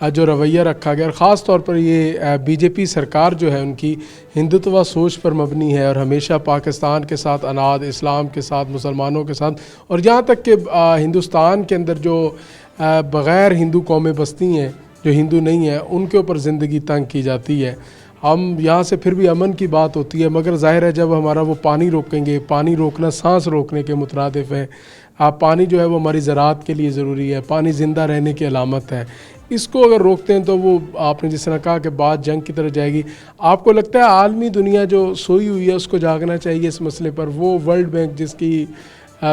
جو رویہ رکھا گیا، اور خاص طور پر یہ بی جے پی سرکار جو ہے ان کی ہندوتوا سوچ پر مبنی ہے، اور ہمیشہ پاکستان کے ساتھ اناد، اسلام کے ساتھ، مسلمانوں کے ساتھ، اور یہاں تک کہ ہندوستان کے اندر جو بغیر ہندو قومیں بستی ہیں، جو ہندو نہیں ہیں، ان کے اوپر زندگی تنگ کی جاتی ہے۔ ہم یہاں سے پھر بھی امن کی بات ہوتی ہے، مگر ظاہر ہے جب ہمارا وہ پانی روکیں گے، پانی روکنا سانس روکنے کے مترادف ہے۔ پانی جو ہے وہ ہماری زراعت کے لیے ضروری ہے، پانی زندہ رہنے کی علامت ہے۔ اس کو اگر روکتے ہیں تو وہ آپ نے جس طرح کہا کہ بات جنگ کی طرف جائے گی۔ آپ کو لگتا ہے عالمی دنیا جو سوئی ہوئی ہے اس کو جاگنا چاہیے اس مسئلے پر؟ وہ ورلڈ بینک جس کی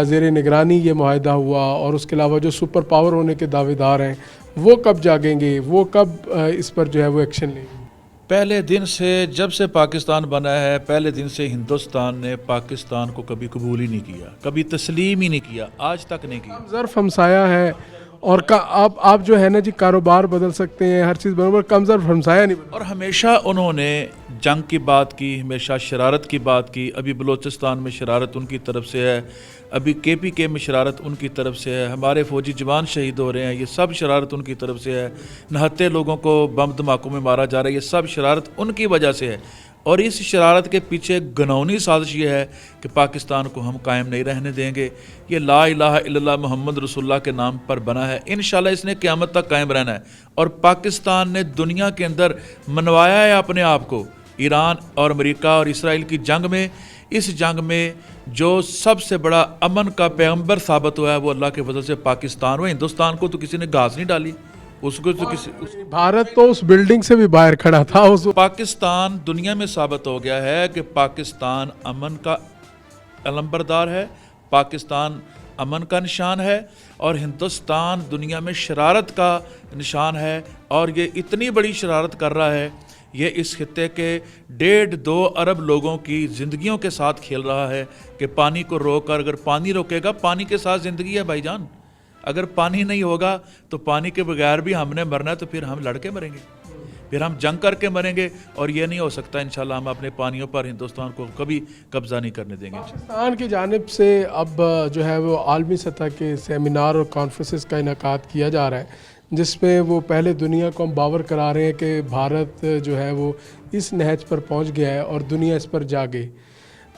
زیر نگرانی یہ معاہدہ ہوا، اور اس کے علاوہ جو سپر پاور ہونے کے دعوے دار ہیں، وہ کب جاگیں گے؟ وہ کب اس پر جو ہے وہ ایکشن لیں گے؟ پہلے دن سے، جب سے پاکستان بنا ہے، پہلے دن سے ہندوستان نے پاکستان کو کبھی قبول ہی نہیں کیا، کبھی تسلیم ہی نہیں کیا، آج تک نہیں کیا۔ ظرف ہمسایہ ہے، اور آپ جو ہے نا جی کاروبار بدل سکتے ہیں، ہر چیز برابر، کم ظرف ہمسایہ نہیں بدل۔ اور ہمیشہ انہوں نے جنگ کی بات کی، ہمیشہ شرارت کی بات کی۔ ابھی بلوچستان میں شرارت ان کی طرف سے ہے، ابھی کے پی کے میں شرارت ان کی طرف سے ہے، ہمارے فوجی جوان شہید ہو رہے ہیں، یہ سب شرارت ان کی طرف سے ہے، نہتے لوگوں کو بم دھماکوں میں مارا جا رہا ہے، یہ سب شرارت ان کی وجہ سے ہے۔ اور اس شرارت کے پیچھے گنہونی سازش یہ ہے کہ پاکستان کو ہم قائم نہیں رہنے دیں گے۔ یہ لا الہ الا اللہ محمد رسول اللہ کے نام پر بنا ہے، انشاءاللہ اس نے قیامت تک قائم رہنا ہے۔ اور پاکستان نے دنیا کے اندر منوایا ہے اپنے آپ کو، ایران اور امریکہ اور اسرائیل کی جنگ میں۔ اس جنگ میں جو سب سے بڑا امن کا پیغمبر ثابت ہوا ہے وہ اللہ کے فضل سے پاکستان ہوا۔ ہندوستان کو تو کسی نے گھاس نہیں ڈالی، اس کو تو بھارت تو اس بلڈنگ سے بھی باہر کھڑا تھا اس پاکستان دنیا میں ثابت ہو گیا ہے کہ پاکستان امن کا علمبردار ہے، پاکستان امن کا نشان ہے، اور ہندوستان دنیا میں شرارت کا نشان ہے۔ اور یہ اتنی بڑی شرارت کر رہا ہے، یہ اس خطے کے 1.5-2 ارب لوگوں کی زندگیوں کے ساتھ کھیل رہا ہے کہ پانی کو روک کر، اگر پانی روکے گا، پانی کے ساتھ زندگی ہے بھائی جان، اگر پانی نہیں ہوگا تو پانی کے بغیر بھی ہم نے مرنا ہے، تو پھر ہم لڑ کے مریں گے، پھر ہم جنگ کر کے مریں گے، اور یہ نہیں ہو سکتا۔ انشاءاللہ ہم اپنے پانیوں پر ہندوستان کو کبھی قبضہ نہیں کرنے دیں گے۔ پاکستان کی جانب سے اب جو ہے وہ عالمی سطح کے سیمینار اور کانفرنسز کا انعقاد کیا جا رہا ہے، جس میں وہ پہلے دنیا کو ہم باور کرا رہے ہیں کہ بھارت جو ہے وہ اس نہج پر پہنچ گیا ہے اور دنیا اس پر جاگے۔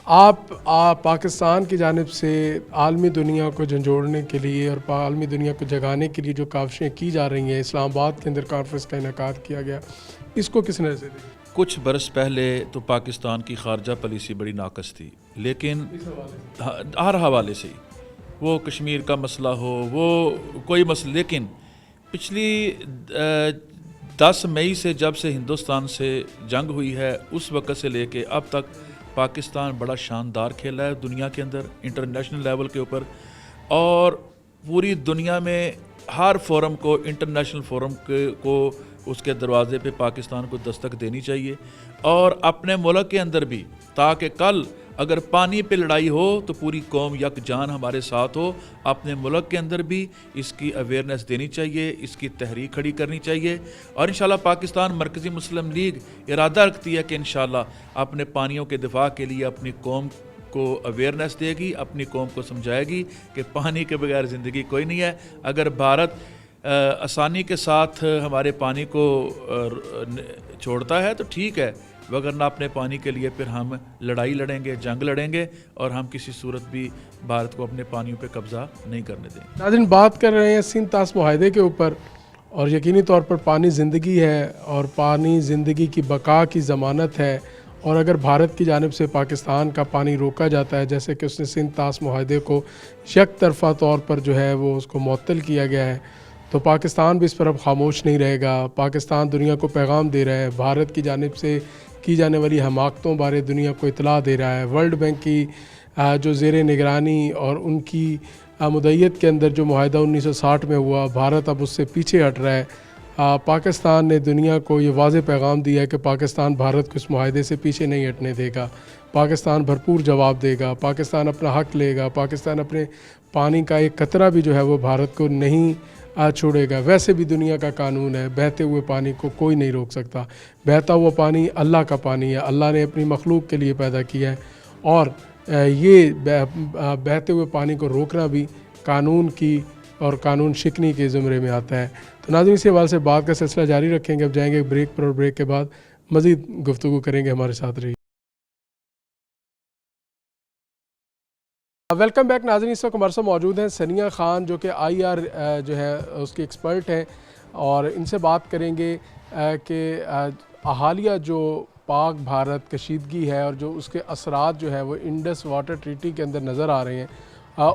آپ پاکستان کی جانب سے عالمی دنیا کو جھنجھوڑنے کے لیے اور عالمی دنیا کو جگانے کے لیے جو کاوشیں کی جا رہی ہیں، اسلام آباد کے اندر کانفرنس کا انعقاد کیا گیا، اس کو کس نظر سے دیکھیں؟ کچھ برس پہلے تو پاکستان کی خارجہ پالیسی بڑی ناقص تھی، لیکن ہر حوالے سے وہ کشمیر کا مسئلہ ہو، وہ کوئی مسئلہ، لیکن پچھلی 10 مئی سے جب سے ہندوستان سے جنگ ہوئی ہے، اس وقت سے لے کے اب تک پاکستان بڑا شاندار کھیلا ہے دنیا کے اندر، انٹرنیشنل لیول کے اوپر، اور پوری دنیا میں ہر فورم کو، انٹرنیشنل فورم کو اس کے دروازے پہ پاکستان کو دستک دینی چاہیے، اور اپنے ملک کے اندر بھی، تاکہ کل اگر پانی پہ لڑائی ہو تو پوری قوم یکجان ہمارے ساتھ ہو۔ اپنے ملک کے اندر بھی اس کی اویئرنیس دینی چاہیے، اس کی تحریک کھڑی کرنی چاہیے، اور انشاءاللہ پاکستان مرکزی مسلم لیگ ارادہ رکھتی ہے کہ انشاءاللہ اپنے پانیوں کے دفاع کے لیے اپنی قوم کو اویئرنیس دے گی، اپنی قوم کو سمجھائے گی کہ پانی کے بغیر زندگی کوئی نہیں ہے۔ اگر بھارت آسانی کے ساتھ ہمارے پانی کو چھوڑتا ہے تو ٹھیک ہے، وگرنہ اپنے پانی کے لیے پھر ہم لڑائی لڑیں گے، جنگ لڑیں گے، اور ہم کسی صورت بھی بھارت کو اپنے پانیوں پہ قبضہ نہیں کرنے دیں گے۔ ناظرین، بات کر رہے ہیں سندھ طاس معاہدے کے اوپر، اور یقینی طور پر پانی زندگی ہے، اور پانی زندگی کی بقا کی ضمانت ہے، اور اگر بھارت کی جانب سے پاکستان کا پانی روکا جاتا ہے، جیسے کہ اس نے سندھ طاس معاہدے کو یک طرفہ طور پر جو ہے وہ اس کو معطل کیا گیا ہے، تو پاکستان بھی اس پر اب خاموش نہیں رہے گا۔ پاکستان دنیا کو پیغام دے رہا ہے، بھارت کی جانب سے کی جانے والی حماقتوں بارے دنیا کو اطلاع دے رہا ہے۔ ورلڈ بینک کی جو زیر نگرانی اور ان کی مدعیت کے اندر جو معاہدہ 1960 میں ہوا، بھارت اب اس سے پیچھے ہٹ رہا ہے۔ پاکستان نے دنیا کو یہ واضح پیغام دیا ہے کہ پاکستان بھارت کو اس معاہدے سے پیچھے نہیں ہٹنے دے گا، پاکستان بھرپور جواب دے گا، پاکستان اپنا حق لے گا، پاکستان اپنے پانی کا ایک قطرہ بھی جو ہے وہ بھارت کو نہیں چھوڑے گا۔ ویسے بھی دنیا کا قانون ہے، بہتے ہوئے پانی کو کوئی نہیں روک سکتا۔ بہتا ہوا پانی اللہ کا پانی ہے، اللہ نے اپنی مخلوق کے لیے پیدا کیا ہے، اور یہ بہتے ہوئے پانی کو روکنا بھی قانون کی اور قانون شکنی کے زمرے میں آتا ہے. تو ناظرین اسی حوالے سے بات کا سلسلہ جاری رکھیں گے. اب جائیں گے ایک بریک پر اور بریک کے بعد مزید گفتگو کریں گے. ہمارے ساتھ رہیے. ویلکم بیک ناظرین. اس وقت ہمارے ساتھ موجود ہیں ثنیہ خان جو کہ IR جو ہے اس کی ایکسپرٹ ہیں, اور ان سے بات کریں گے کہ حالیہ جو پاک بھارت کشیدگی ہے اور جو اس کے اثرات جو ہے وہ انڈس واٹر ٹریٹی کے اندر نظر آ رہے ہیں,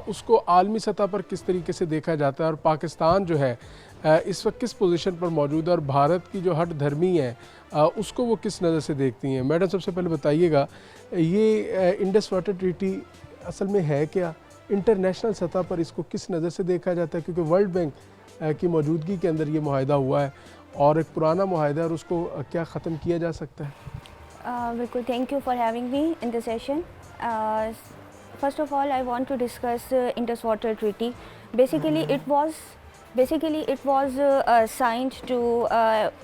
اس کو عالمی سطح پر کس طریقے سے دیکھا جاتا ہے, اور پاکستان جو ہے اس وقت کس پوزیشن پر موجود ہے, اور بھارت کی جو ہٹ دھرمی ہے اس کو وہ کس نظر سے دیکھتی ہیں. میڈم سب سے پہلے بتائیے گا یہ انڈس واٹر ٹریٹی اصل میں ہے کیا, انٹرنیشنل سطح پر اس کو کس نظر سے دیکھا جاتا ہے, کیونکہ ورلڈ بینک کی موجودگی کے اندر یہ معاہدہ ہوا ہے اور ایک پرانا معاہدہ ہے, اور اس کو کیا ختم کیا جا سکتا ہے؟ بالکل, thank you for having me in the session. First of all I want to discuss Indus water treaty. Basically it was signed to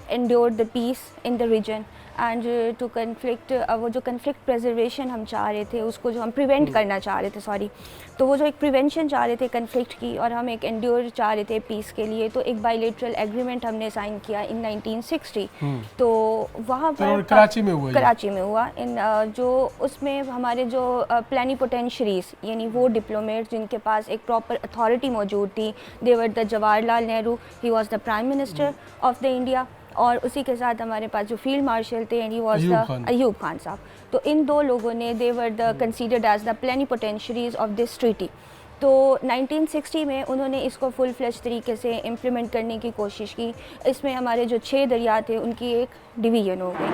endure the peace in the region and to conflict, وہ جو conflict preservation ہم چاہ رہے تھے اس کو جو ہم prevent کرنا چاہ رہے تھے, تو وہ جو ایک پریونشن چاہ رہے تھے کنفلکٹ کی, اور ہم ایک انڈیور چاہ رہے تھے پیس کے لیے, تو ایک بائیلیٹرل ایگریمنٹ ہم نے سائن کیا ان 1960. تو وہاں پر کراچی میں ہوا ان جو اس میں ہمارے جو پلینی پوٹینشریز یعنی وہ ڈپلومیٹ جن کے پاس ایک پراپر اتھارٹی موجود تھی, دیور the Jawahar Lal Nehru, he was the prime minister of the India, اور اسی کے ساتھ ہمارے پاس جو فیلڈ مارشل تھے and he was the Ayub Khan Sahib. تو ان دو لوگوں نے they were the considered as the plenipotentiaries of this treaty. تو 1960 میں انہوں نے اس کو فل فلیش طریقے سے امپلیمنٹ کرنے کی کوشش کی. اس میں ہمارے جو 6 دریا تھے ان کی ایک ڈویژن ہو گئی.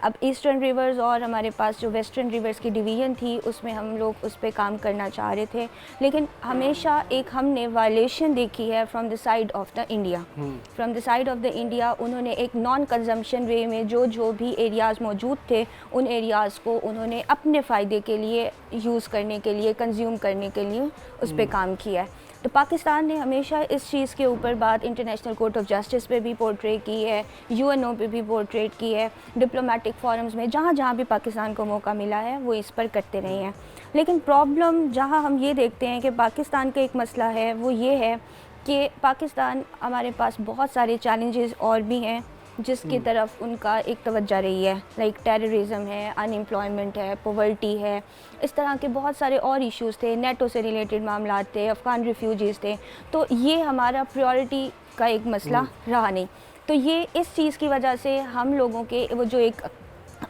اب ایسٹرن ریورز اور ہمارے پاس جو ویسٹرن ریورز کی ڈویژن تھی اس میں ہم لوگ اس پہ کام کرنا چاہ رہے تھے, لیکن ہمیشہ ایک ہم نے وائلیشن دیکھی ہے from the side of the India. انہوں نے ایک نان کنزمپشن وے میں جو بھی ایریاز موجود تھے ان ایریاز کو انہوں نے اپنے فائدے کے لیے یوز کرنے کے لیے, کنزیوم کرنے کے لیے اس پہ کام کیا ہے. تو پاکستان نے ہمیشہ اس چیز کے اوپر بات انٹرنیشنل کورٹ آف جسٹس پہ بھی پورٹریٹ کی ہے, UNO پہ بھی پورٹریٹ کی ہے, ڈپلومیٹک فورمز میں جہاں بھی پاکستان کو موقع ملا ہے وہ اس پر کرتے رہے ہیں. لیکن پرابلم جہاں ہم یہ دیکھتے ہیں کہ پاکستان کا ایک مسئلہ ہے وہ یہ ہے کہ پاکستان ہمارے پاس بہت سارے چیلنجز اور بھی ہیں جس کی طرف ان کا ایک توجہ رہی ہے, لائک ٹیررزم ہے, ان ایمپلائمنٹ ہے, پاورٹی ہے, اس طرح کے بہت سارے اور ایشوز تھے, نیٹو سے ریلیٹڈ معاملات تھے, افغان ریفیوجیز تھے. تو یہ ہمارا پریورٹی کا ایک مسئلہ رہا نہیں. تو یہ اس چیز کی وجہ سے ہم لوگوں کے وہ جو ایک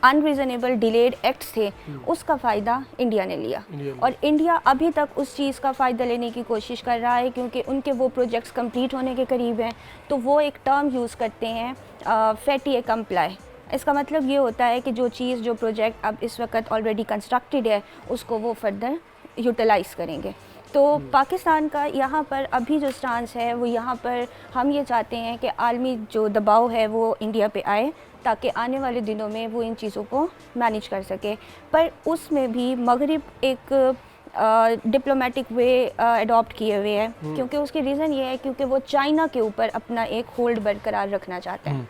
انریزنیبل ڈیلیڈ ایکٹس تھے اس کا فائدہ انڈیا نے لیا, اور انڈیا ابھی تک اس چیز کا فائدہ لینے کی کوشش کر رہا ہے کیونکہ ان کے وہ پروجیکٹس کمپلیٹ ہونے کے قریب ہیں. تو وہ ایک ٹرم یوز کرتے ہیں فیٹی اکمپلائی. اس کا مطلب یہ ہوتا ہے کہ جو پروجیکٹ اب اس وقت آلریڈی کنسٹرکٹیڈ ہے اس کو وہ فردر یوٹیلائز کریں گے. تو پاکستان کا یہاں پر ابھی جو سٹانس ہے وہ یہاں پر ہم یہ چاہتے ہیں کہ عالمی جو دباؤ ہے وہ انڈیا پہ آئے تاکہ آنے والے دنوں میں وہ ان چیزوں کو مینیج کر سکے. پر اس میں بھی مغرب ایک ڈپلومیٹک وے اڈاپٹ کیے ہوئے ہے, کیونکہ اس کی ریزن یہ ہے کیونکہ وہ چائنا کے اوپر اپنا ایک ہولڈ برقرار رکھنا چاہتا ہے.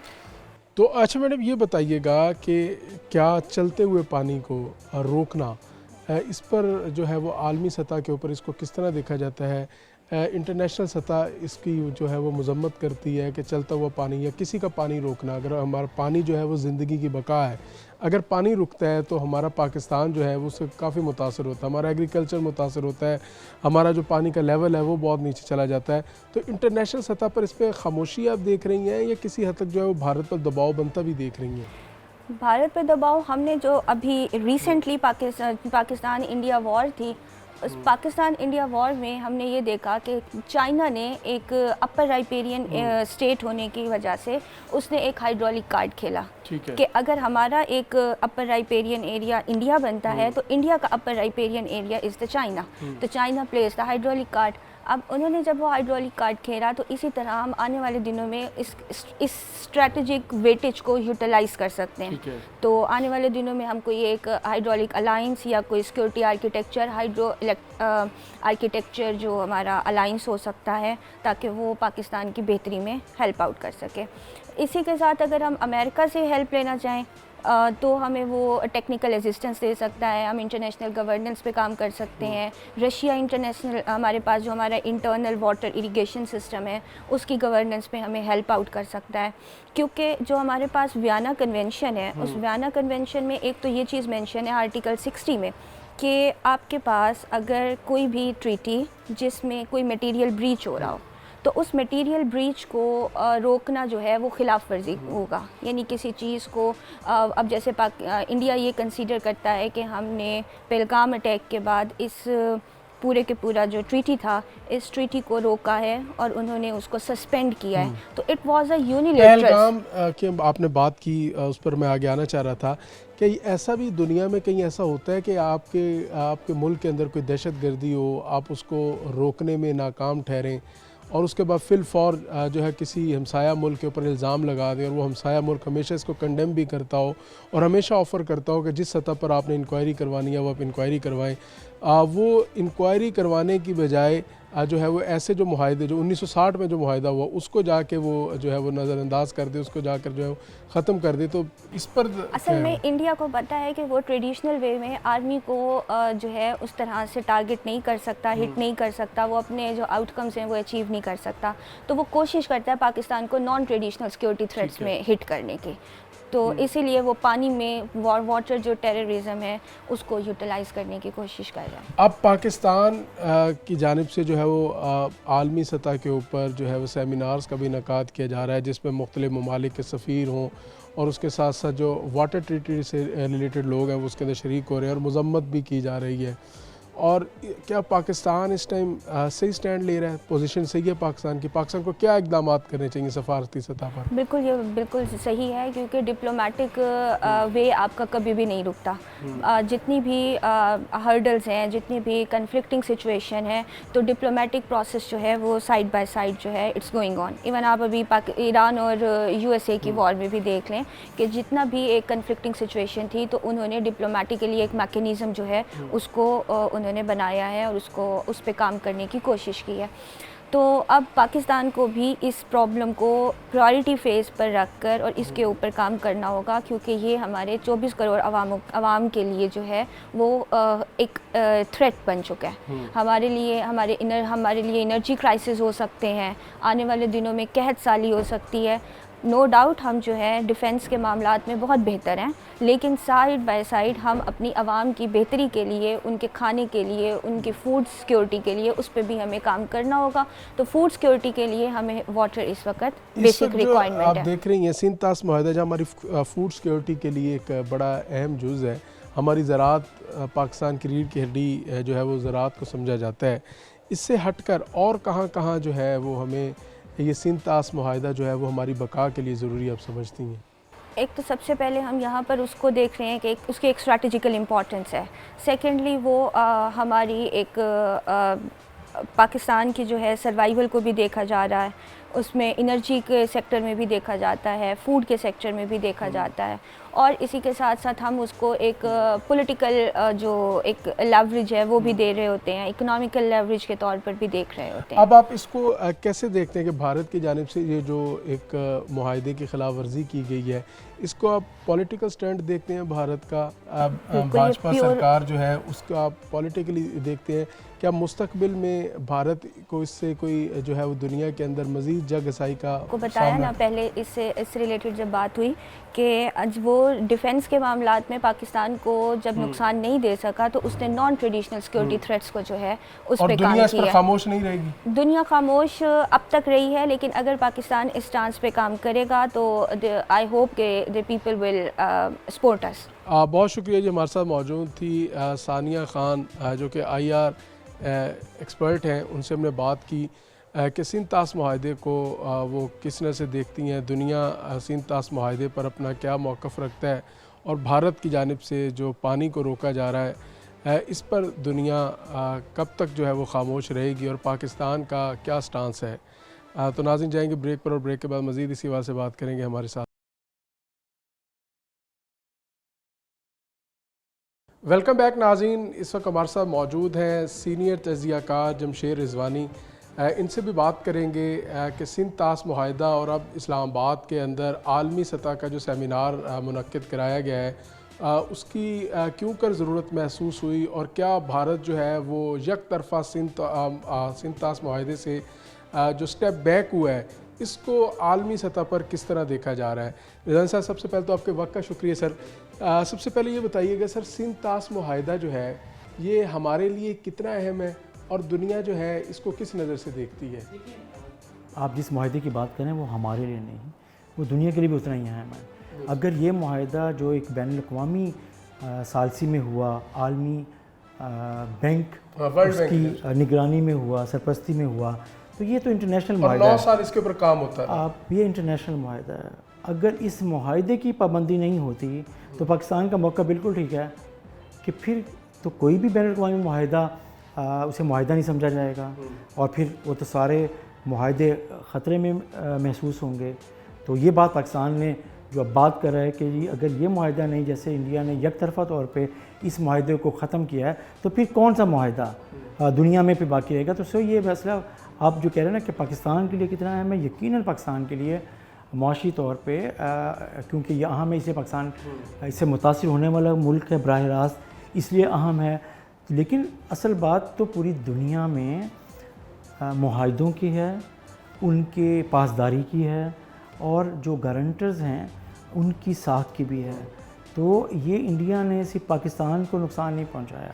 تو اچھا میڈم یہ بتائیے گا کہ کیا چلتے ہوئے پانی کو روکنا اس پر جو ہے وہ عالمی سطح کے اوپر اس کو کس طرح دیکھا جاتا ہے؟ انٹرنیشنل سطح اس کی جو ہے وہ مذمت کرتی ہے کہ چلتا ہوا پانی یا کسی کا پانی روکنا, اگر ہمارا پانی جو ہے وہ زندگی کی بقا ہے, اگر پانی رکتا ہے تو ہمارا پاکستان جو ہے وہ اس سے کافی متاثر ہوتا ہے, ہمارا ایگریکلچر متاثر ہوتا ہے, ہمارا جو پانی کا لیول ہے وہ بہت نیچے چلا جاتا ہے. تو انٹرنیشنل سطح پر اس پہ خاموشی آپ دیکھ رہی ہیں یا کسی حد تک جو ہے وہ بھارت پر دباؤ بنتا بھی دیکھ رہی ہیں؟ بھارت پہ دباؤ ہم نے جو ابھی ریسنٹلی پاکستان انڈیا وار تھی, اس پاکستان انڈیا وار میں ہم نے یہ دیکھا کہ چائنا نے ایک اپر رائپیرین اسٹیٹ ہونے کی وجہ سے اس نے ایک ہائیڈرولک کارڈ کھیلا کہ اگر ہمارا ایک اپر رائپیرین ایریا انڈیا بنتا ہے تو انڈیا کا upper riparian area is the China, تو China plays the hydraulic card. اب انہوں نے جب وہ ہائیڈرولک کارڈ کھیلا تو اسی طرح ہم آنے والے دنوں میں اس اسٹریٹجک ویٹیج کو یوٹیلائز کر سکتے ہیں. تو آنے والے دنوں میں ہم کوئی ایک ہائیڈرولک الائنس یا کوئی سیکورٹی آرکیٹیکچر جو ہمارا الائنس ہو سکتا ہے تاکہ وہ پاکستان کی بہتری میں ہیلپ آؤٹ کر سکے. اسی کے ساتھ اگر ہم امریکہ سے ہیلپ لینا چاہیں, تو ہمیں وہ ٹیکنیکل اسسٹنس دے سکتا ہے. ہم انٹرنیشنل گورننس پہ کام کر سکتے ہیں. رشیا انٹرنیشنل ہمارے پاس جو ہمارا انٹرنل واٹر اریگیشن سسٹم ہے اس کی گورننس پہ ہمیں ہیلپ آؤٹ کر سکتا ہے. کیونکہ جو ہمارے پاس ویانا کنونشن ہے اس ویانا کنونشن میں ایک تو یہ چیز مینشن ہے آرٹیکل 60 میں کہ آپ کے پاس اگر کوئی بھی ٹریٹی جس میں کوئی میٹیریل بریچ ہو رہا ہو تو اس میٹیریل بریچ کو روکنا جو ہے وہ خلاف ورزی ہوگا. یعنی کسی چیز کو اب جیسے انڈیا یہ کنسیڈر کرتا ہے کہ ہم نے پہلگام اٹیک کے بعد اس پورے کے پورا جو ٹریٹی تھا اس ٹریٹی کو روکا ہے اور انہوں نے اس کو سسپینڈ کیا ہے. تو it was a unilateral. Pahalgam کی آپ نے بات کی اس پر میں آگے آنا چاہ رہا تھا کہ ایسا بھی دنیا میں کہیں ایسا ہوتا ہے کہ آپ کے ملک کے اندر کوئی دہشت گردی ہو, آپ اس کو روکنے میں ناکام ٹھہریں اور اس کے بعد فی الفور جو ہے کسی ہمسایہ ملک کے اوپر الزام لگا دیں اور وہ ہمسایہ ملک ہمیشہ اس کو کنڈیم بھی کرتا ہو اور ہمیشہ آفر کرتا ہو کہ جس سطح پر آپ نے انکوائری کروانی ہے وہ آپ انکوائری کروائیں. وہ انکوائری کروانے کی بجائے جو ہے وہ ایسے جو معاہدے جو 1960 میں جو معاہدہ ہوا اس کو جا کے وہ جو ہے وہ نظر انداز کر دے, اس کو جا کر جو ہے ختم کر دے. تو اس پر اصل میں انڈیا کو پتہ ہے کہ وہ ٹریڈیشنل وے میں آرمی کو جو ہے اس طرح سے ٹارگٹ نہیں کر سکتا, ہٹ نہیں کر سکتا, وہ اپنے جو آؤٹ کمز ہیں وہ اچیو نہیں کر سکتا. تو وہ کوشش کرتا ہے پاکستان کو نان ٹریڈیشنل سیکورٹی تھریٹس میں ہٹ کرنے کی. تو اسی لیے وہ پانی میں واٹر جو ٹیررزم ہے اس کو یوٹیلائز کرنے کی کوشش کر رہا ہے. اب پاکستان کی جانب سے جو ہے وہ عالمی سطح کے اوپر جو ہے وہ سیمینارز کا بھی انعقاد کیا جا رہا ہے جس میں مختلف ممالک کے سفیر ہوں اور اس کے ساتھ ساتھ جو واٹر ٹریٹی سے ریلیٹڈ لوگ ہیں وہ اس کے اندر شریک ہو رہے ہیں اور مذمت بھی کی جا رہی ہے. اور کیا پاکستان اس ٹائم صحیح سٹینڈ لے رہا ہے, پوزیشن صحیح ہے پاکستان کی, پاکستان کو کیا اقدامات کرنے چاہیے سفارتی سطح پر؟ بالکل یہ بالکل صحیح ہے کیونکہ ڈپلومیٹک وے آپ کا کبھی بھی نہیں رکتا. جتنی بھی ہرڈلز ہیں, جتنی بھی کنفلکٹنگ سچویشن ہے تو ڈپلومیٹک پروسیس جو ہے وہ سائڈ بائی سائڈ جو ہے اٹس گوئنگ آن. ایون آپ ابھی ایران اور USA کی وار میں بھی دیکھ لیں کہ جتنا بھی ایک کنفلکٹنگ سچویشن تھی تو انہوں نے ڈپلومیٹکلی ایک میکینزم جو ہے اس کو انہوں نے بنایا ہے اور اس پہ کام کرنے کی کوشش کی ہے. تو اب پاکستان کو بھی اس پرابلم کو پرائورٹی فیز پر رکھ کر اور اس کے اوپر کام کرنا ہوگا کیونکہ یہ ہمارے 24 کروڑ عوام کے لیے جو ہے وہ ایک تھریٹ بن چکا ہے. ہمارے لیے انرجی کرائسس ہو سکتے ہیں, آنے والے دنوں میں قحط سالی ہو سکتی ہے. نو ڈاؤٹ ہم جو ہے ڈیفنس کے معاملات میں بہت بہتر ہیں, لیکن سائڈ بائی سائڈ ہم اپنی عوام کی بہتری کے لیے, ان کے کھانے کے لیے, ان کی فوڈ سیکیورٹی کے لیے اس پہ بھی ہمیں کام کرنا ہوگا. تو فوڈ سیکیورٹی کے لیے ہمیں واٹر اس وقت بیسک ریکوائرمنٹ ہے. آپ دیکھ رہی ہیں سندھ طاس معاہدہ جو ہماری فوڈ سیکیورٹی کے لیے ایک بڑا اہم جز ہے. ہماری زراعت پاکستان کی ریڑھ کی ہڈی جو ہے وہ زراعت کو سمجھا جاتا ہے. اس سے ہٹ کر اور کہاں کہاں جو ہے وہ ہمیں یہ سندھ طاس معاہدہ جو ہے وہ ہماری بقا کے لیے ضروری آپ سمجھتی ہیں؟ ایک تو سب سے پہلے ہم یہاں پر اس کو دیکھ رہے ہیں کہ اس کی ایک اسٹریٹجیکل امپورٹنس ہے. سیکنڈلی وہ ہماری ایک پاکستان کی جو ہے سروائیول کو بھی دیکھا جا رہا ہے, اس میں انرجی کے سیکٹر میں بھی دیکھا جاتا ہے, فوڈ کے سیکٹر میں بھی دیکھا جاتا ہے, اور اسی کے ساتھ ساتھ ہم اس کو ایک پولیٹیکل جو ایک لیوریج ہے وہ بھی دے رہے ہوتے ہیں, اکنامیکل لیوریج کے طور پر بھی دیکھ رہے ہوتے ہیں. اب آپ اس کو کیسے دیکھتے ہیں کہ بھارت کی جانب سے یہ جو ایک معاہدے کی خلاف ورزی کی گئی ہے, اس کو آپ پولیٹیکل سٹینڈ دیکھتے ہیں بھارت کا, بھاجپا سرکار جو ہے اس کا آپ پولیٹیکلی دیکھتے ہیں, کیا مستقبل میں بھارت کو اس سے کوئی جو ہے وہ دنیا کے اندر مزید جگ ہسائی کا کو بتایا نا پہلے اس سے ریلیٹڈ جب بات ہوئی کہ وہ ڈیفنس کے معاملات میں پاکستان کو جب نقصان نہیں دے سکا تو اس نے نان ٹریڈیشنل سیکورٹی تھریٹس کو جو ہے اس پہ کام کیا. اور خاموش نہیں رہے گی, دنیا خاموش اب تک رہی ہے, لیکن اگر پاکستان اس چانس پہ کام کرے گا تو آئی ہوپ کہ دی پیپل ول سپورٹ اس. بہت شکریہ جی. ہمارے ساتھ موجود تھی ثانیہ خان جو کہ IR ایکسپرٹ ہیں. ان سے ہم نے بات کی کہ سندھ طاس معاہدے کو وہ کس طرح سے دیکھتی ہیں, دنیا سندھ طاس معاہدے پر اپنا کیا موقف رکھتا ہے, اور بھارت کی جانب سے جو پانی کو روکا جا رہا ہے اس پر دنیا کب تک جو ہے وہ خاموش رہے گی, اور پاکستان کا کیا سٹانس ہے. تو ناظرین جائیں گے بریک پر, اور بریک کے بعد مزید اسی بات سے بات کریں گے. ہمارے ساتھ ویلکم بیک ناظرین. اس وقت ہمارے ساتھ موجود ہیں سینئر تجزیہ کار جمشید رضوانی. ان سے بھی بات کریں گے کہ سندھ طاس معاہدہ اور اب اسلام آباد کے اندر عالمی سطح کا جو سیمینار منعقد کرایا گیا ہے اس کی کیوں کر ضرورت محسوس ہوئی اور کیا بھارت جو ہے وہ یک طرفہ سندھ طاس معاہدے سے جو سٹیپ بیک ہوا ہے اس کو عالمی سطح پر کس طرح دیکھا جا رہا ہے؟ رضوان صاحب سب سے پہلے تو آپ کے وقت کا شکریہ سر. سب سے پہلے یہ بتائیے گا سر سندھ طاس معاہدہ جو ہے یہ ہمارے لیے کتنا اہم ہے اور دنیا جو ہے اس کو کس نظر سے دیکھتی ہے؟ آپ جس معاہدے کی بات کریں وہ ہمارے لیے نہیں، وہ دنیا کے لیے بھی اتنا ہی اہم ہے. اگر یہ معاہدہ جو ایک بین الاقوامی ثالثی میں ہوا، عالمی بینک اس کی نگرانی میں ہوا، سرپرستی میں ہوا، تو یہ تو انٹرنیشنل معاہدہ ہے. 9 سال اس کے اوپر کام ہوتا ہے. آپ یہ انٹرنیشنل معاہدہ ہے. اگر اس معاہدے کی پابندی نہیں ہوتی تو پاکستان کا موقع بالکل ٹھیک ہے کہ پھر تو کوئی بھی بین الاقوامی معاہدہ اسے معاہدہ نہیں سمجھا جائے گا اور پھر وہ تو سارے معاہدے خطرے میں محسوس ہوں گے. تو یہ بات پاکستان نے جو اب بات کر رہا ہے کہ جی اگر یہ معاہدہ نہیں، جیسے انڈیا نے یک طرفہ طور پہ اس معاہدے کو ختم کیا ہے، تو پھر کون سا معاہدہ دنیا میں پھر باقی رہے گا؟ تو سو یہ فیصلہ آپ جو کہہ رہے ہیں نا کہ پاکستان کے لیے کتنا اہم ہے، یقیناً پاکستان کے لیے معاشی طور پہ، کیونکہ یہ اہم ہے، اسے پاکستان اس سے متاثر ہونے والا ملک ہے براہ راست، اس لیے اہم ہے. لیکن اصل بات تو پوری دنیا میں معاہدوں کی ہے، ان کے پاسداری کی ہے، اور جو گارنٹرز ہیں ان کی ساکھ کی بھی ہے. تو یہ انڈیا نے صرف پاکستان کو نقصان نہیں پہنچایا،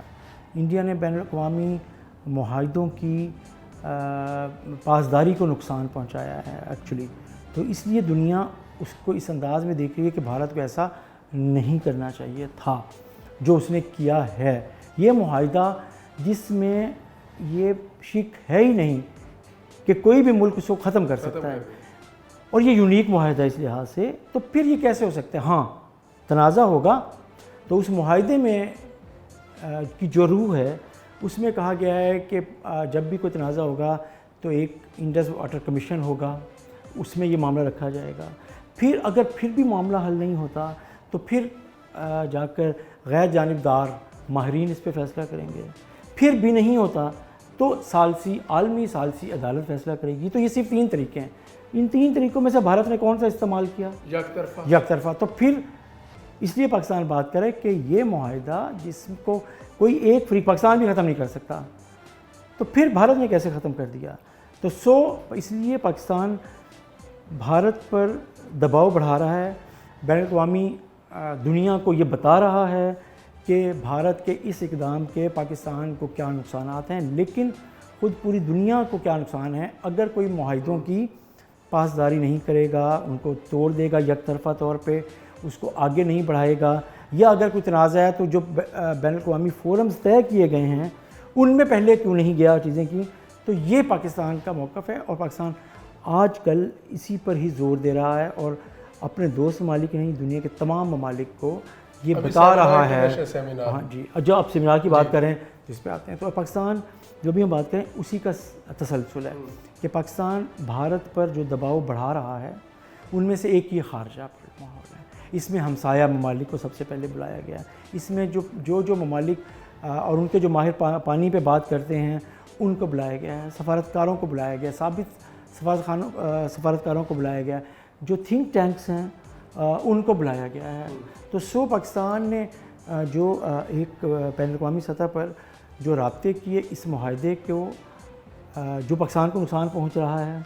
انڈیا نے بین الاقوامی معاہدوں کی پاسداری کو نقصان پہنچایا ہے ایکچولی. تو اس لیے دنیا اس کو اس انداز میں دیکھ رہی ہے کہ بھارت کو ایسا نہیں کرنا چاہیے تھا جو اس نے کیا ہے. یہ معاہدہ جس میں یہ شک ہے ہی نہیں کہ کوئی بھی ملک اس کو ختم کر سکتا ہے، اور یہ یونیک معاہدہ اس لحاظ سے، تو پھر یہ کیسے ہو سکتا ہے؟ ہاں تنازع ہوگا تو اس معاہدے میں کی جو روح ہے اس میں کہا گیا ہے کہ جب بھی کوئی تنازع ہوگا تو ایک انڈس واٹر کمیشن ہوگا، اس میں یہ معاملہ رکھا جائے گا. پھر اگر پھر بھی معاملہ حل نہیں ہوتا تو پھر جا کر غیر جانبدار ماہرین اس پہ فیصلہ کریں گے. پھر بھی نہیں ہوتا تو عالمی ثالثی عدالت فیصلہ کرے گی. تو یہ صرف 3 طریقے ہیں. ان 3 طریقوں میں سے بھارت نے کون سا استعمال کیا؟ یک طرفہ. تو پھر اس لیے پاکستان بات کرے کہ یہ معاہدہ جس کو کوئی ایک فریق پاکستان بھی ختم نہیں کر سکتا، تو پھر بھارت نے کیسے ختم کر دیا؟ تو اس لیے پاکستان بھارت پر دباؤ بڑھا رہا ہے، بین الاقوامی دنیا کو یہ بتا رہا ہے کہ بھارت کے اس اقدام کے پاکستان کو کیا نقصانات ہیں، لیکن خود پوری دنیا کو کیا نقصان ہے اگر کوئی معاہدوں کی پاسداری نہیں کرے گا، ان کو توڑ دے گا یک طرفہ طور پہ، اس کو آگے نہیں بڑھائے گا، یا اگر کوئی تنازع ہے تو جو بین الاقوامی فورمز طے کیے گئے ہیں ان میں پہلے کیوں نہیں گیا چیزیں کی. تو یہ پاکستان کا موقف ہے، اور پاکستان آج کل اسی پر ہی زور دے رہا ہے اور اپنے دوست ممالک نہیں، دنیا کے تمام ممالک کو یہ بتا رہا ہے. ہاں جی، جو آپ سیمینار کی بات کریں جس پہ آتے ہیں، تو پاکستان جو بھی ہم بات کریں اسی کا تسلسل ہے کہ پاکستان بھارت پر جو دباؤ بڑھا رہا ہے ان میں سے ایک یہ خارجہ ماحول ہے. اس میں ہمسایہ ممالک کو سب سے پہلے بلایا گیا. اس میں جو ممالک اور ان کے جو ماہر پانی پہ بات کرتے ہیں ان کو بلایا گیا ہے، سفارتکاروں کو بلایا گیا، ثابت سفارتکاروں کو بلایا گیا، جو تھنک ٹینکس ہیں ان کو بلایا گیا ہے. تو پاکستان نے جو ایک بین الاقوامی سطح پر جو رابطے کیے اس معاہدے کو، جو پاکستان کو نقصان پہنچ رہا ہے،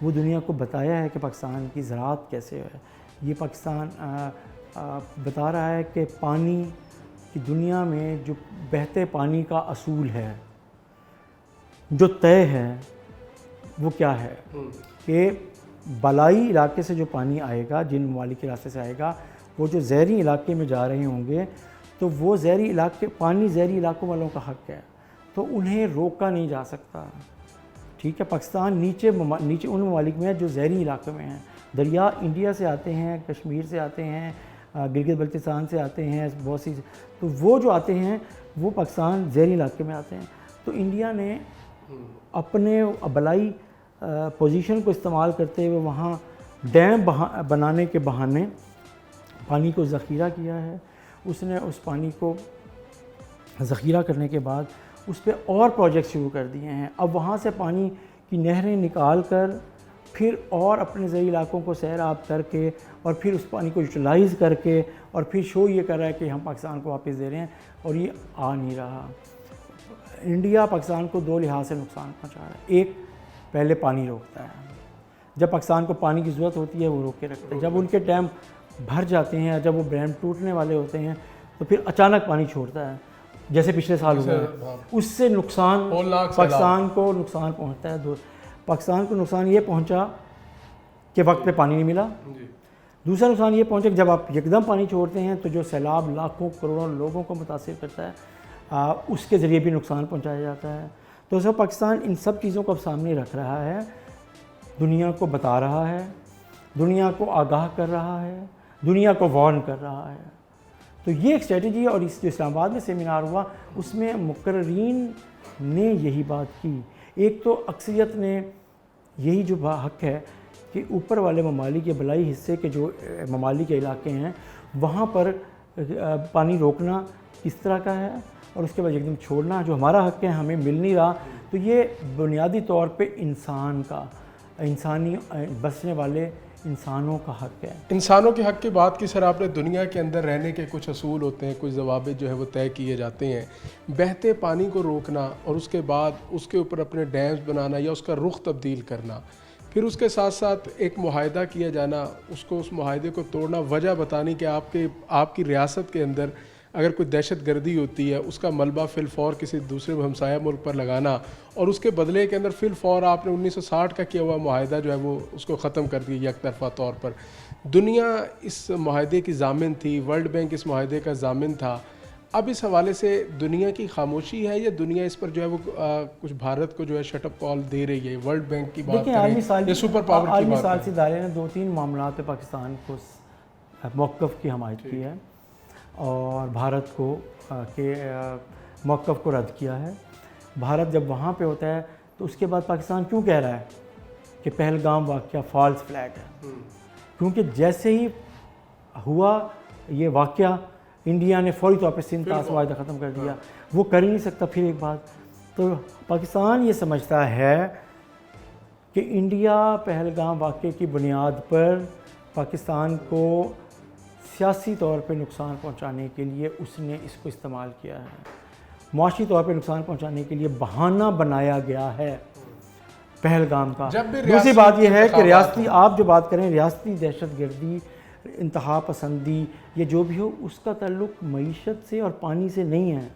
وہ دنیا کو بتایا ہے کہ پاکستان کی زراعت کیسے ہے. یہ پاکستان بتا رہا ہے کہ پانی کی دنیا میں جو بہتے پانی کا اصول ہے، جو طے ہے، وہ کیا ہے کہ بالائی علاقے سے جو پانی آئے گا، جن ممالک کے راستے سے آئے گا، وہ جو زیریں علاقے میں جا رہے ہوں گے تو وہ پانی زیریں علاقوں والوں کا حق ہے، تو انہیں روکا نہیں جا سکتا. ٹھیک ہے، پاکستان نیچے ان ممالک میں ہے جو زیریں علاقے میں ہیں. دریا انڈیا سے آتے ہیں، کشمیر سے آتے ہیں، گلگت بلتستان سے آتے ہیں، بہت سی، تو وہ جو آتے ہیں وہ پاکستان زیریں علاقے میں آتے ہیں. تو انڈیا نے اپنے بالائی پوزیشن کو استعمال کرتے ہوئے وہاں ڈیم بنانے کے بہانے پانی کو ذخیرہ کیا ہے. اس نے اس پانی کو ذخیرہ کرنے کے بعد اس پہ اور پروجیکٹ شروع کر دیے ہیں. اب وہاں سے پانی کی نہریں نکال کر پھر اور اپنے زرعی علاقوں کو سیراب کر کے اور پھر اس پانی کو یوٹیلائز کر کے اور پھر شو یہ کر رہا ہے کہ ہم پاکستان کو واپس دے رہے ہیں، اور یہ آ نہیں رہا۔ انڈیا پاکستان کو دو لحاظ سے نقصان پہنچا رہا ہے۔ ایک، پہلے پانی روکتا ہے، جب پاکستان کو پانی کی ضرورت ہوتی ہے وہ روک کے رکھتے ہیں، جب ان کے ڈیم بھر جاتے ہیں، جب وہ ڈیم ٹوٹنے والے ہوتے ہیں تو پھر اچانک پانی چھوڑتا ہے، جیسے پچھلے سال ہوا ہے، اس سے نقصان پاکستان کو نقصان پہنچتا ہے۔ پاکستان کو نقصان یہ پہنچا کہ وقت پہ پانی نہیں ملا، دوسرا نقصان یہ پہنچا کہ جب آپ یکدم پانی چھوڑتے ہیں تو جو سیلاب لاکھوں کروڑوں لوگوں کو متاثر کرتا ہے، اس کے ذریعے بھی نقصان پہنچایا جاتا ہے۔ تو سب پاکستان ان سب چیزوں کو اب سامنے رکھ رہا ہے، دنیا کو بتا رہا ہے، دنیا کو آگاہ کر رہا ہے، دنیا کو وارن کر رہا ہے۔ تو یہ ایک اسٹریٹجی ہے، اور اس جو اسلام آباد میں سیمینار ہوا اس میں مقررین نے یہی بات کی۔ ایک تو اکثریت نے یہی جو حق ہے کہ اوپر والے ممالک کے بلائی حصے کے جو ممالک کے علاقے ہیں وہاں پر پانی روکنا کس طرح کا ہے، اور اس کے بعد ایک دم چھوڑنا جو ہمارا حق ہے ہمیں مل نہیں رہا۔ تو یہ بنیادی طور پہ انسانی بسنے والے انسانوں کا حق ہے۔ انسانوں کے حق کی بات کی سر آپ نے، دنیا کے اندر رہنے کے کچھ اصول ہوتے ہیں، کچھ ضوابط جو ہے وہ طے کیے جاتے ہیں۔ بہتے پانی کو روکنا اور اس کے بعد اس کے اوپر اپنے ڈیمز بنانا یا اس کا رخ تبدیل کرنا، پھر اس کے ساتھ ساتھ ایک معاہدہ کیا جانا، اس معاہدے کو توڑنا، وجہ بتانی کہ آپ کی ریاست کے اندر اگر کوئی دہشت گردی ہوتی ہے اس کا ملبہ فی الفور کسی دوسرے ہمسایہ ملک پر لگانا، اور اس کے بدلے کے اندر فی الفور آپ نے 1960 کا کیا ہوا معاہدہ جو ہے وہ اس کو ختم کر دیا یک طرفہ طور پر۔ دنیا اس معاہدے کی ضامن تھی، ورلڈ بینک اس معاہدے کا ضامن تھا۔ اب اس حوالے سے دنیا کی خاموشی ہے یا دنیا اس پر جو ہے وہ کچھ بھارت کو جو ہے شٹ اپ کال دے رہی ہے؟ ورلڈ بینک کی بات کریں یا سپر پاور کی عالمی بات ثالثی ادارے نے 2-3 معاملات پہ پاکستان کو موقف کی حمایت کی ہے اور بھارت کو کے موقف کو رد کیا ہے۔ بھارت جب وہاں پہ ہوتا ہے تو اس کے بعد پاکستان کیوں کہہ رہا ہے کہ پہلگام واقعہ فالس فلیگ ہے؟ کیونکہ جیسے ہی ہوا یہ واقعہ انڈیا نے فوری طور پہ سندھ طاس معاہدہ ختم کر دیا، وہ کر ہی نہیں سکتا پھر ایک بات۔ تو پاکستان یہ سمجھتا ہے کہ انڈیا پہلگام واقعے کی بنیاد پر پاکستان کو سیاسی طور پہ نقصان پہنچانے کے لیے اس نے اس کو استعمال کیا ہے، معاشی طور پہ نقصان پہنچانے کے لیے بہانہ بنایا گیا ہے پہلگام کا۔ دوسری بات یہ ہے کہ ریاستی، آپ جو بات کریں ریاستی دہشت گردی، انتہا پسندی، یہ جو بھی ہو، اس کا تعلق معیشت سے اور پانی سے نہیں ہے،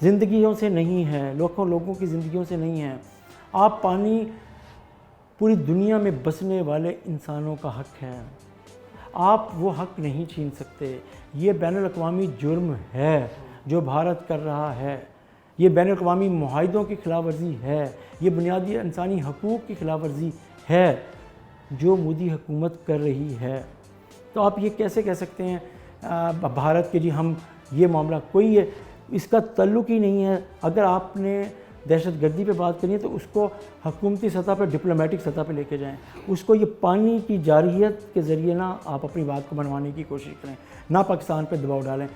زندگیوں سے نہیں ہے، لوگوں کی زندگیوں سے نہیں ہے۔ آپ پانی پوری دنیا میں بسنے والے انسانوں کا حق ہے، آپ وہ حق نہیں چھین سکتے۔ یہ بین الاقوامی جرم ہے جو بھارت کر رہا ہے، یہ بین الاقوامی معاہدوں کی خلاف ورزی ہے، یہ بنیادی انسانی حقوق کی خلاف ورزی ہے جو مودی حکومت کر رہی ہے۔ تو آپ یہ کیسے کہہ سکتے ہیں بھارت کے جی ہم یہ معاملہ کوئی ہے، اس کا تعلق ہی نہیں ہے۔ اگر آپ نے دہشت گردی پہ بات کرنی ہے تو اس کو حکومتی سطح پہ، ڈپلومیٹک سطح پہ لے کے جائیں، اس کو یہ پانی کی جارحیت کے ذریعے نہ آپ اپنی بات کو منوانے کی کوشش کریں، نہ پاکستان پہ دباؤ ڈالیں۔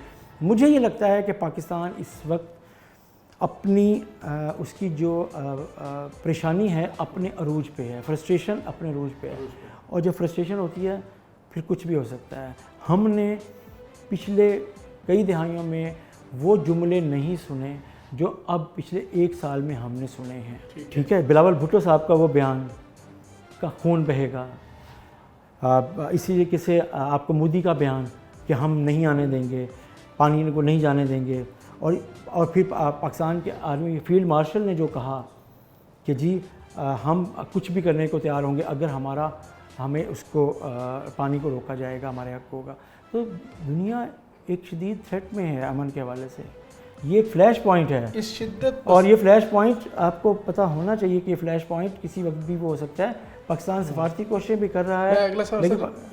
مجھے یہ لگتا ہے کہ پاکستان اس وقت اپنی اس کی جو پریشانی ہے اپنے عروج پہ ہے، فرسٹریشن اپنے عروج پہ ہے، اور جب فرسٹریشن ہوتی ہے پھر کچھ بھی ہو سکتا ہے۔ ہم نے پچھلے کئی دہائیوں میں وہ جملے نہیں سنے جو اب پچھلے 1 سال میں ہم نے سنے ہیں، ٹھیک ہے؟ بلاول بھٹو صاحب کا وہ بیان کا خون بہے گا، اسی طریقے سے آپ کو مودی کا بیان کہ ہم نہیں آنے دیں گے، پانی کو نہیں جانے دیں گے، اور پھر پاکستان کے آرمی فیلڈ مارشل نے جو کہا کہ جی ہم کچھ بھی کرنے کو تیار ہوں گے اگر ہمیں اس کو پانی کو روکا جائے گا، ہمارے حق ہوگا۔ تو دنیا ایک شدید تھریٹ میں ہے امن کے حوالے سے، یہ ایک فلیش پوائنٹ ہے اس شدت، اور یہ فلیش پوائنٹ آپ کو پتہ ہونا چاہیے کہ یہ فلیش پوائنٹ کسی وقت بھی وہ ہو سکتا ہے۔ پاکستان سفارتی کوششیں بھی کر رہا ہے۔ میں اگلا سوال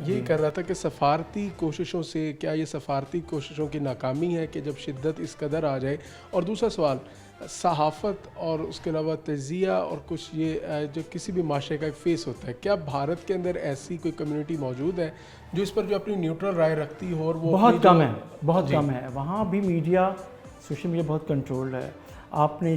یہی کر رہا تھا کہ سفارتی کوششوں سے کیا یہ سفارتی کوششوں کی ناکامی ہے کہ جب شدت اس قدر آ جائے؟ اور دوسرا سوال، صحافت اور اس کے علاوہ تجزیہ اور کچھ یہ جو کسی بھی معاشرے کا ایک فیس ہوتا ہے، کیا بھارت کے اندر ایسی کوئی کمیونٹی موجود ہے جو اس پر جو اپنی نیوٹرل رائے رکھتی ہو؟ اور وہ بہت کم ہے، بہت کم ہے۔ وہاں بھی میڈیا، سوشل میڈیا بہت کنٹرولڈ ہے۔ آپ نے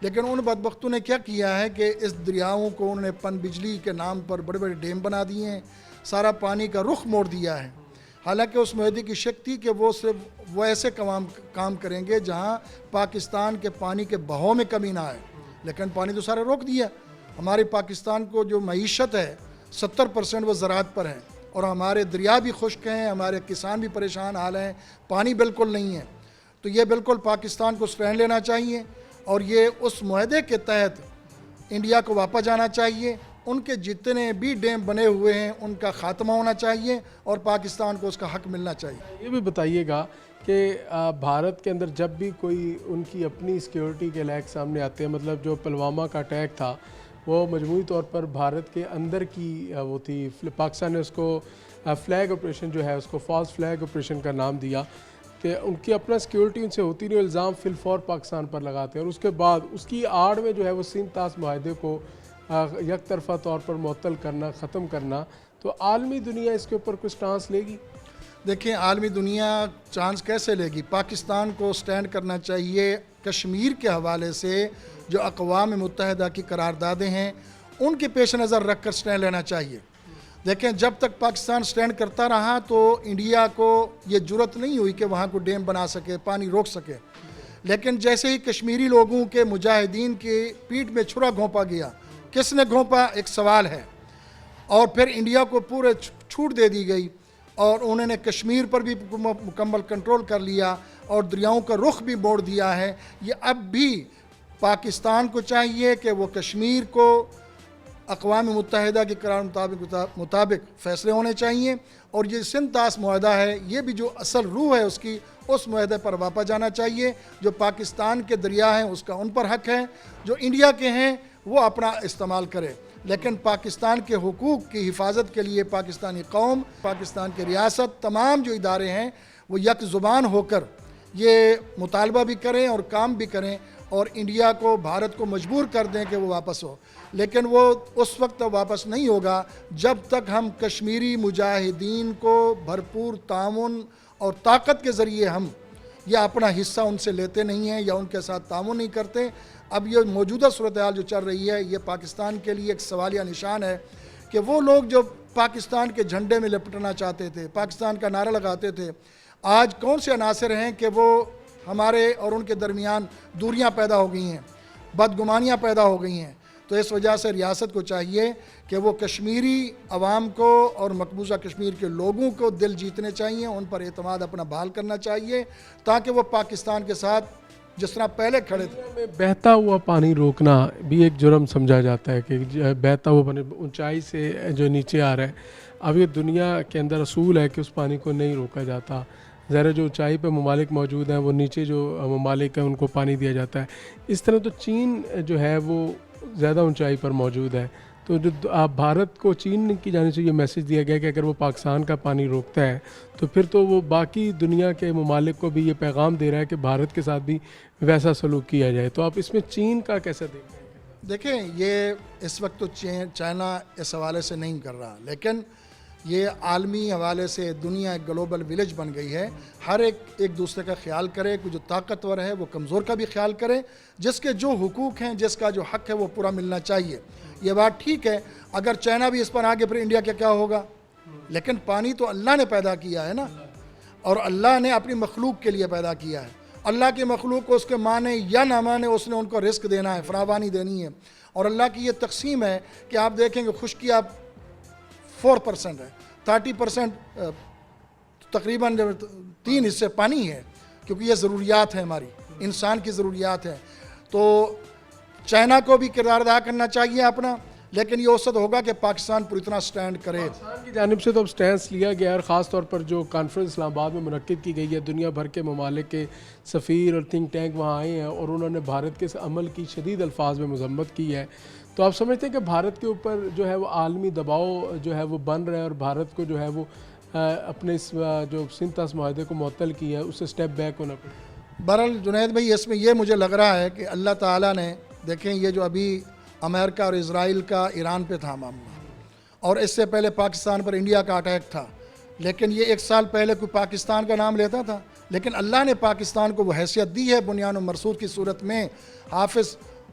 لیکن ان بدبختوں نے کیا کیا ہے کہ اس دریاؤں کو انہوں نے پن بجلی کے نام پر بڑے بڑے ڈیم بنا دیے ہیں، سارا پانی کا رخ موڑ دیا ہے۔ حالانکہ اس معاہدے کی شکتی کہ وہ ایسے کام کریں گے جہاں پاکستان کے پانی کے بہاؤ میں کمی نہ آئے، لیکن پانی تو سارا روک دیا۔ ہمارے پاکستان کو جو معیشت ہے 70% وہ زراعت پر ہے، اور ہمارے دریا بھی خشک ہیں، ہمارے کسان بھی پریشان حال ہیں، پانی بالکل نہیں ہے۔ تو یہ بالکل پاکستان کو اسٹینڈ لینا چاہیے، اور یہ اس معاہدے کے تحت انڈیا کو واپس جانا چاہیے۔ ان کے جتنے بھی ڈیم بنے ہوئے ہیں ان کا خاتمہ ہونا چاہیے، اور پاکستان کو اس کا حق ملنا چاہیے۔ یہ بھی بتائیے گا کہ بھارت کے اندر جب بھی کوئی ان کی اپنی سیکیورٹی کے لائق سامنے آتے ہیں، مطلب جو پلوامہ کا اٹیک تھا وہ مجموعی طور پر بھارت کے اندر کی وہ تھی، پاکستان نے اس کو فلیگ آپریشن جو ہے اس کو فالس فلیگ آپریشن کا نام دیا، کہ ان کی اپنا سیکیورٹی ان سے ہوتی نہیں، الزام فی الفور پاکستان پر لگاتے ہیں، اور اس کے بعد اس کی آڑ میں جو ہے وہ سندھ طاس معاہدے کو یک طرفہ طور پر معطل کرنا، ختم کرنا، تو عالمی دنیا اس کے اوپر کچھ سٹانس لے گی؟ دیکھیں عالمی دنیا چانس کیسے لے گی؟ پاکستان کو سٹینڈ کرنا چاہیے کشمیر کے حوالے سے، جو اقوام متحدہ کی قراردادیں ہیں ان کے پیش نظر رکھ کر سٹینڈ لینا چاہیے۔ دیکھیں جب تک پاکستان سٹینڈ کرتا رہا تو انڈیا کو یہ جرت نہیں ہوئی کہ وہاں کو ڈیم بنا سکے، پانی روک سکے، لیکن جیسے ہی کشمیری لوگوں کے مجاہدین کی پیٹھ میں چھرا گھونپا گیا، کس نے گھونپا ایک سوال ہے، اور پھر انڈیا کو پورے چھوٹ دے دی گئی، اور انہوں نے کشمیر پر بھی مکمل کنٹرول کر لیا، اور دریاؤں کا رخ بھی موڑ دیا ہے۔ یہ اب بھی پاکستان کو چاہیے کہ وہ کشمیر کو اقوام متحدہ کے قرار مطابق فیصلے ہونے چاہیے، اور یہ سندھ طاس معاہدہ ہے یہ بھی جو اصل روح ہے اس کی، اس معاہدے پر واپس جانا چاہیے۔ جو پاکستان کے دریا ہیں اس کا ان پر حق ہے، جو انڈیا کے ہیں وہ اپنا استعمال کرے، لیکن پاکستان کے حقوق کی حفاظت کے لیے پاکستانی قوم، پاکستان کی ریاست، تمام جو ادارے ہیں وہ یک زبان ہو کر یہ مطالبہ بھی کریں اور کام بھی کریں، اور انڈیا کو، بھارت کو مجبور کر دیں کہ وہ واپس ہو۔ لیکن وہ اس وقت تک واپس نہیں ہوگا جب تک ہم کشمیری مجاہدین کو بھرپور تعاون اور طاقت کے ذریعے ہم یا اپنا حصہ ان سے لیتے نہیں ہیں یا ان کے ساتھ تعاون نہیں کرتے۔ اب یہ موجودہ صورتحال جو چل رہی ہے یہ پاکستان کے لیے ایک سوالیہ نشان ہے کہ وہ لوگ جو پاکستان کے جھنڈے میں لپٹنا چاہتے تھے، پاکستان کا نعرہ لگاتے تھے، آج کون سے عناصر ہیں کہ وہ ہمارے اور ان کے درمیان دوریاں پیدا ہو گئی ہیں، بدگمانیاں پیدا ہو گئی ہیں۔ تو اس وجہ سے ریاست کو چاہیے کہ وہ کشمیری عوام کو اور مقبوضہ کشمیر کے لوگوں کو دل جیتنے چاہیے، ان پر اعتماد اپنا بحال کرنا چاہیے، تاکہ وہ پاکستان کے ساتھ جس طرح پہلے کھڑے تھے۔ بہتا ہوا پانی روکنا بھی ایک جرم سمجھا جاتا ہے، کہ بہتا ہوا پانی اونچائی سے جو نیچے آ رہا ہے، اب یہ دنیا کے اندر اصول ہے کہ اس پانی کو نہیں روکا جاتا۔ ظاہر جو اونچائی پہ ممالک موجود ہیں وہ نیچے جو ممالک ہیں ان کو پانی دیا جاتا ہے۔ اس طرح تو چین جو ہے وہ زیادہ اونچائی پر موجود ہے، تو جو بھارت کو چین کی جانب سے یہ میسج دیا گیا کہ اگر وہ پاکستان کا پانی روکتا ہے تو پھر تو وہ باقی دنیا کے ممالک کو بھی یہ پیغام دے رہا ہے کہ بھارت کے ساتھ بھی ویسا سلوک کیا جائے۔ تو آپ اس میں چین کا کیسے دیکھیں گے؟ دیکھیں یہ اس وقت تو چائنا اس حوالے سے نہیں کر رہا، لیکن یہ عالمی حوالے سے دنیا ایک گلوبل ولیج بن گئی ہے، ہر ایک دوسرے کا خیال کرے، جو طاقتور ہے وہ کمزور کا بھی خیال کرے، جس کے جو حقوق ہیں، جس کا جو حق ہے وہ پورا ملنا چاہیے۔ یہ بات ٹھیک ہے، اگر چائنا بھی اس پر آگے پھر انڈیا کا کیا ہوگا؟ لیکن پانی تو اللہ نے پیدا کیا ہے نا، اور اللہ نے اپنی مخلوق کے لیے پیدا کیا ہے۔ اللہ کی مخلوق کو اس کے مانے یا نہ مانے اس نے ان کو رزق دینا ہے، فراوانی دینی ہے، اور اللہ کی یہ تقسیم ہے کہ آپ دیکھیں کہ خشکی آپ 4% ہے، 30% تقریباً 3 حصے پانی ہے، کیونکہ یہ ضروریات ہیں، ہماری انسان کی ضروریات ہیں۔ تو چائنا کو بھی کردار ادا کرنا چاہیے اپنا، لیکن یہ اوسط ہوگا کہ پاکستان پوری طرح سٹینڈ کرے۔ پاکستان کی جانب سے تو اب سٹینس لیا گیا ہے، اور خاص طور پر جو کانفرنس اسلام آباد میں منعقد کی گئی ہے، دنیا بھر کے ممالک کے سفیر اور تھنک ٹینک وہاں آئے ہیں، اور انہوں نے بھارت کے اس عمل کی شدید الفاظ میں مذمت کی ہے۔ تو آپ سمجھتے ہیں کہ بھارت کے اوپر جو ہے وہ عالمی دباؤ جو ہے وہ بن رہا ہے، اور بھارت کو جو ہے وہ اپنے اس جو سندھ طاس معاہدے کو معطل کیا ہے اس سے سٹیپ بیک ہونا پڑے؟ بہرحال جنید بھائی اس میں یہ مجھے لگ رہا ہے کہ اللہ تعالیٰ نے، دیکھیں یہ جو ابھی امریکہ اور اسرائیل کا ایران پہ تھا معاملہ، اور اس سے پہلے پاکستان پر انڈیا کا اٹیک تھا، لیکن یہ 1 سال پہلے کوئی پاکستان کا نام لیتا تھا؟ لیکن اللہ نے پاکستان کو وہ حیثیت دی ہے بنیان و مرصود کی صورت میں، حافظ